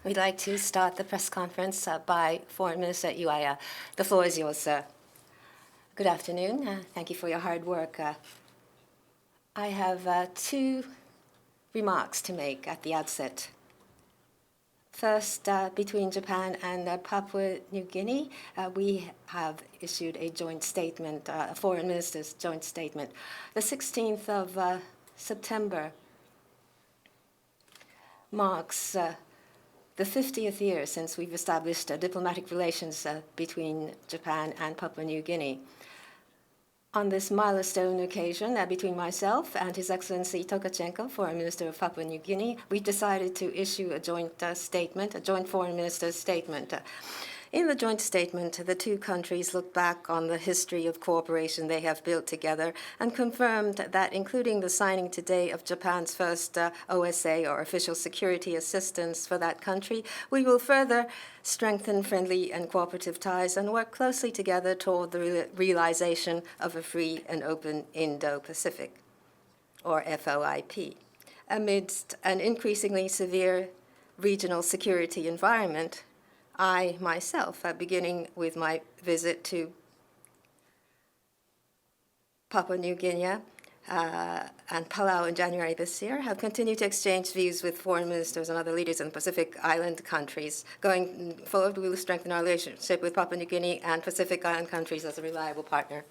We'd like to start the press conference by Foreign Minister IWAYA. The floor is yours, sir. Good afternoon. Thank you for your hard work. I have two remarks to make at the outset. First, between Japan and Papua New Guinea, we have issued a joint statement, a foreign minister's joint statement. The 16th of September marks the 50th year since we've established diplomatic relations between Japan and Papua New Guinea. On this milestone occasion, between myself and His Excellency Tokachenko, Foreign Minister of Papua New Guinea, we decided to issue a joint statement, a joint foreign minister's statement. In the joint statement, the two countries looked back on the history of cooperation they have built together and confirmed that, including the signing today of Japan's first OSA, or Official Security Assistance for that country, we will further strengthen friendly and cooperative ties and work closely together toward the realization of a free and open Indo-Pacific, or FOIP. Amidst an increasingly severe regional security environment, I myself, beginning with my visit to Papua New Guinea and Palau in January this year, have continued to exchange views with foreign ministers and other leaders in Pacific Island countries. Going forward, we will strengthen our relationship with Papua New Guinea and Pacific Island countries as a reliable partner.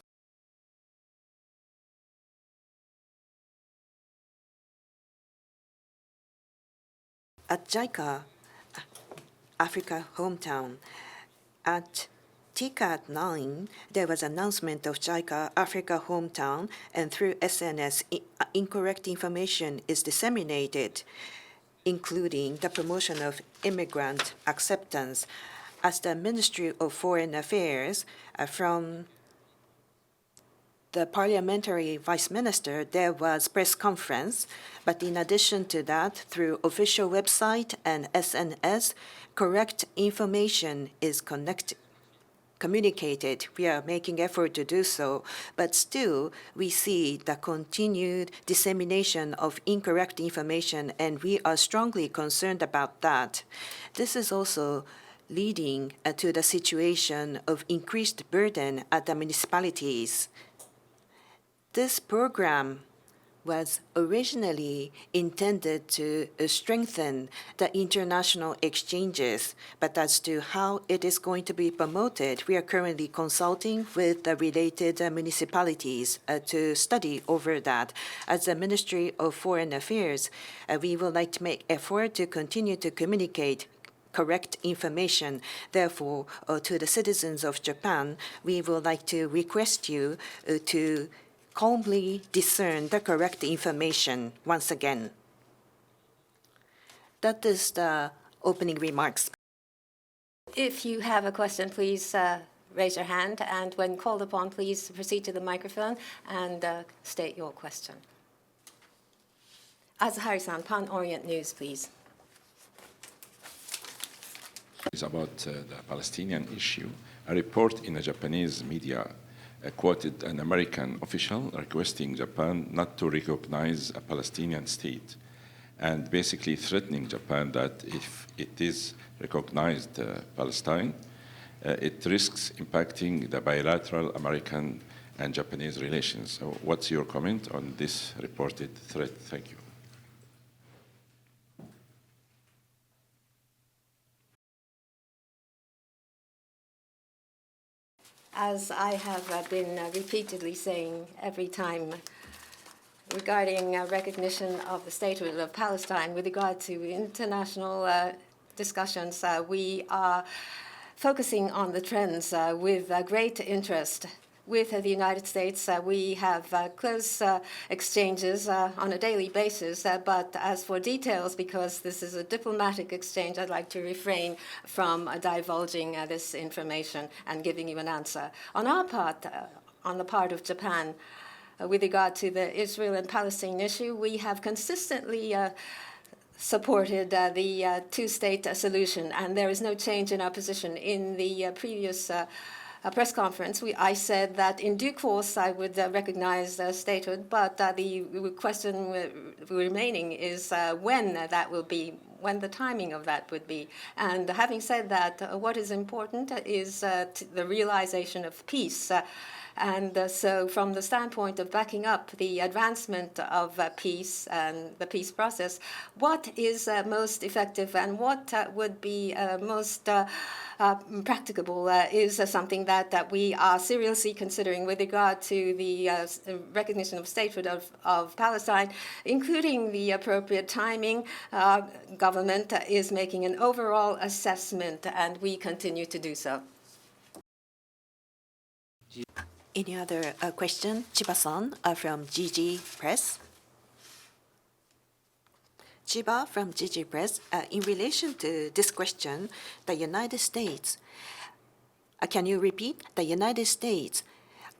At JICA, Africa hometown, at TCAT 9, there was an announcement of JICA Africa hometown, and through SNS, incorrect information is disseminated, including the promotion of immigrant acceptance. As the Ministry of Foreign Affairs, from the parliamentary vice minister, there was press conference, but in addition to that, through official website and SNS, correct information is communicated. We are making effort to do so, but still we see the continued dissemination of incorrect information, and we are strongly concerned about that. This is also leading to the situation of increased burden at the municipalities. This program was originally intended to strengthen the international exchanges, but as to how it is going to be promoted, we are currently consulting with the related municipalities to study over that. As the Ministry of Foreign Affairs, we would like to make effort to continue to communicate correct information. Therefore, to the citizens of Japan, we would like to request you to calmly discern the correct information once again. That is the opening remarks. If you have a question, please raise your hand, and when called upon, please proceed to the microphone and state your question. Azahari-san, Pan Orient News, please. It's about the Palestinian issue. A report in a Japanese media quoted an American official requesting Japan not to recognize a Palestinian state, and basically threatening Japan that if it is recognized Palestine, it risks impacting the bilateral American and Japanese relations. So what's your comment on this reported threat? Thank you. As I have been repeatedly saying every time regarding recognition of the statehood of Palestine, with regard to international discussions, we are focusing on the trends with great interest. With the United States, we have close exchanges on a daily basis, but as for details, because this is a diplomatic exchange, I'd like to refrain from divulging this information and giving you an answer. On our part, on the part of Japan, with regard to the Israel and Palestine issue, we have consistently supported the two-state solution, and there is no change in our position. In the previous press conference, I said that in due course I would recognize statehood, but the question remaining is when that will be, when the timing of that would be. And having said that, what is important is the realization of peace. So from the standpoint of backing up the advancement of peace and the peace process, what is most effective and what would be most practicable is something that we are seriously considering with regard to the recognition of statehood of Palestine, including the appropriate timing. Government is making an overall assessment, and we continue to do so. Any other question? Chiba-san from GG Press. Chiba from GG Press. In relation to this question, the United States, can you repeat? The United States,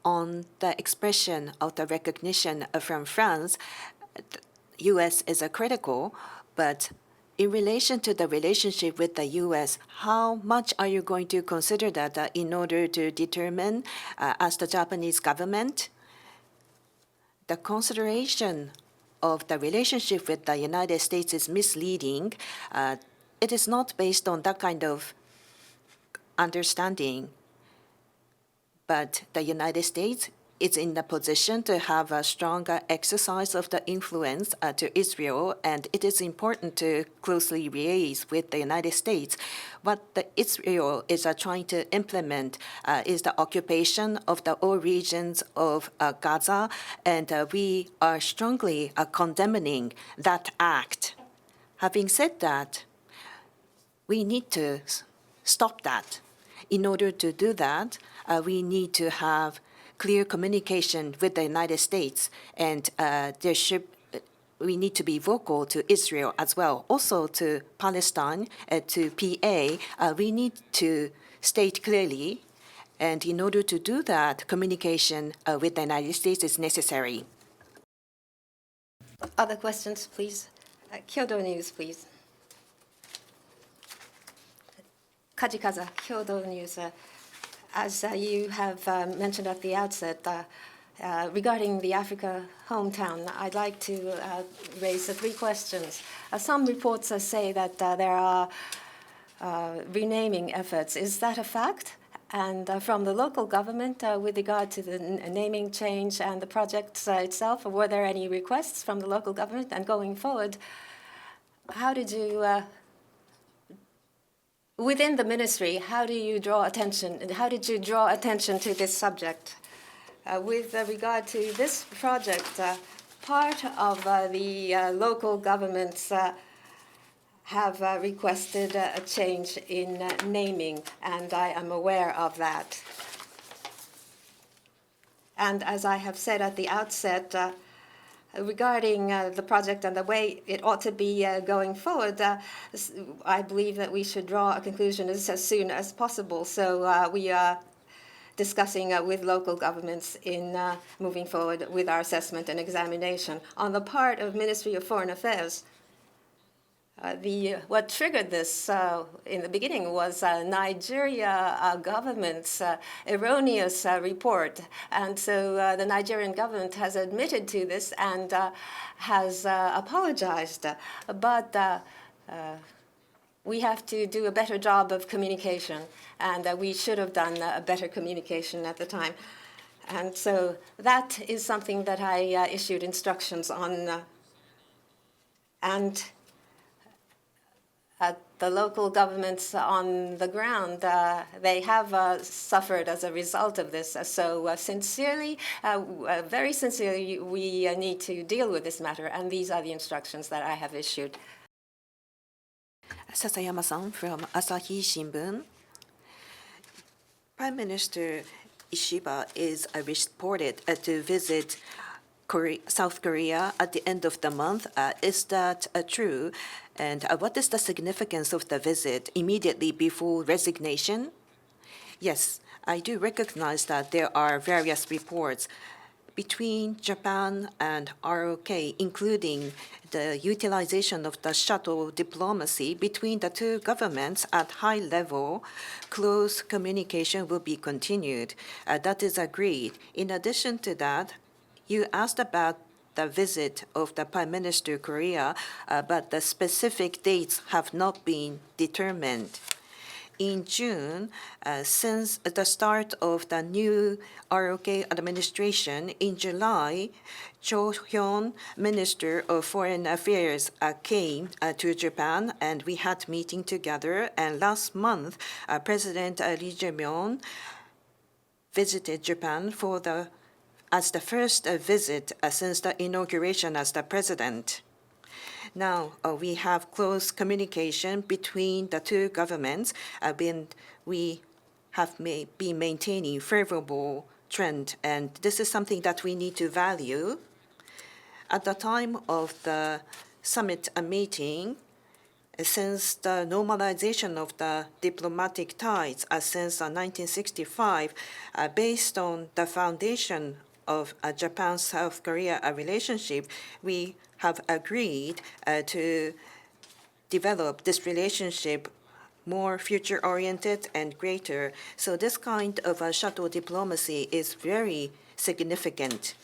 on the expression of the recognition from France, the U.S. is critical, but in relation to the relationship with the U.S., how much are you going to consider that in order to determine, as the Japanese government, the consideration of the relationship with the United States is misleading? It is not based on that kind of understanding, but the United States is in the position to have a stronger exercise of the influence to Israel, and it is important to closely liaise with the United States. What Israel is trying to implement is the occupation of the all regions of Gaza, and we are strongly condemning that act. Having said that, we need to stop that. In order to do that, we need to have clear communication with the United States, and we need to be vocal to Israel as well. Also to Palestine, to PA, we need to state clearly, and in order to do that, communication with the United States is necessary. Other questions, please? Kyodo News, please. Kajikaza, Kyodo News. As you have mentioned at the outset, regarding the Africa hometown, I'd like to raise three questions. Some reports say that there are renaming efforts. Is that a fact? And from the local government, with regard to the naming change and the project itself, were there any requests from the local government? And going forward, how did you within the ministry, how did you draw attention to this subject? With regard to this project, part of the local governments have requested a change in naming, and I am aware of that. And as I have said at the outset, regarding the project and the way it ought to be going forward, I believe that we should draw a conclusion as soon as possible. So we are discussing with local governments in moving forward with our assessment and examination. On the part of Ministry of Foreign Affairs, what triggered this in the beginning was Nigeria government's erroneous report. And so the Nigerian government has admitted to this and has apologized. But we have to do a better job of communication, and we should have done a better communication at the time. And so that is something that I issued instructions on. And the local governments on the ground, they have suffered as a result of this. So sincerely, very sincerely, we need to deal with this matter, and these are the instructions that I have issued. Sasayama-san from Asahi Shimbun. Prime Minister Ishiba is reported to visit South Korea at the end of the month. Is that true? And what is the significance of the visit immediately before resignation? Yes, I do recognize that there are various reports between Japan and ROK, including the utilization of the shuttle diplomacy between the two governments at high level. Close communication will be continued. That is agreed. In addition to that, you asked about the visit of the Prime Minister Korea, but the specific dates have not been determined. In June, since the start of the new ROK administration in July, Cho Hyun, Minister of Foreign Affairs, came to Japan and we had meeting together. And last month, President Lee Jae-myung visited Japan as the first visit since the inauguration as the president. Now, we have close communication between the two governments. We have been maintaining favorable trend, and this is something that we need to value. At the time of the summit meeting, since the normalization of the diplomatic ties since 1965, based on the foundation of Japan-South Korea relationship, we have agreed to develop this relationship more future-oriented and greater. So this kind of shuttle diplomacy is very significant.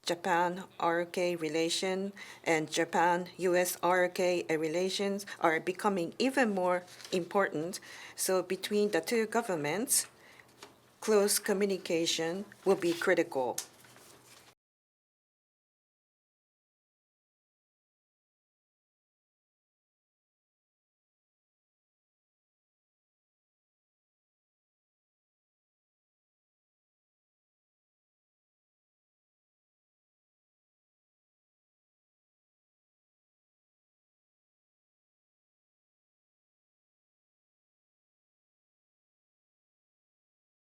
Japan-ROK relation and Japan-US-ROK relations are becoming even more important. So between the two governments, close communication will be critical.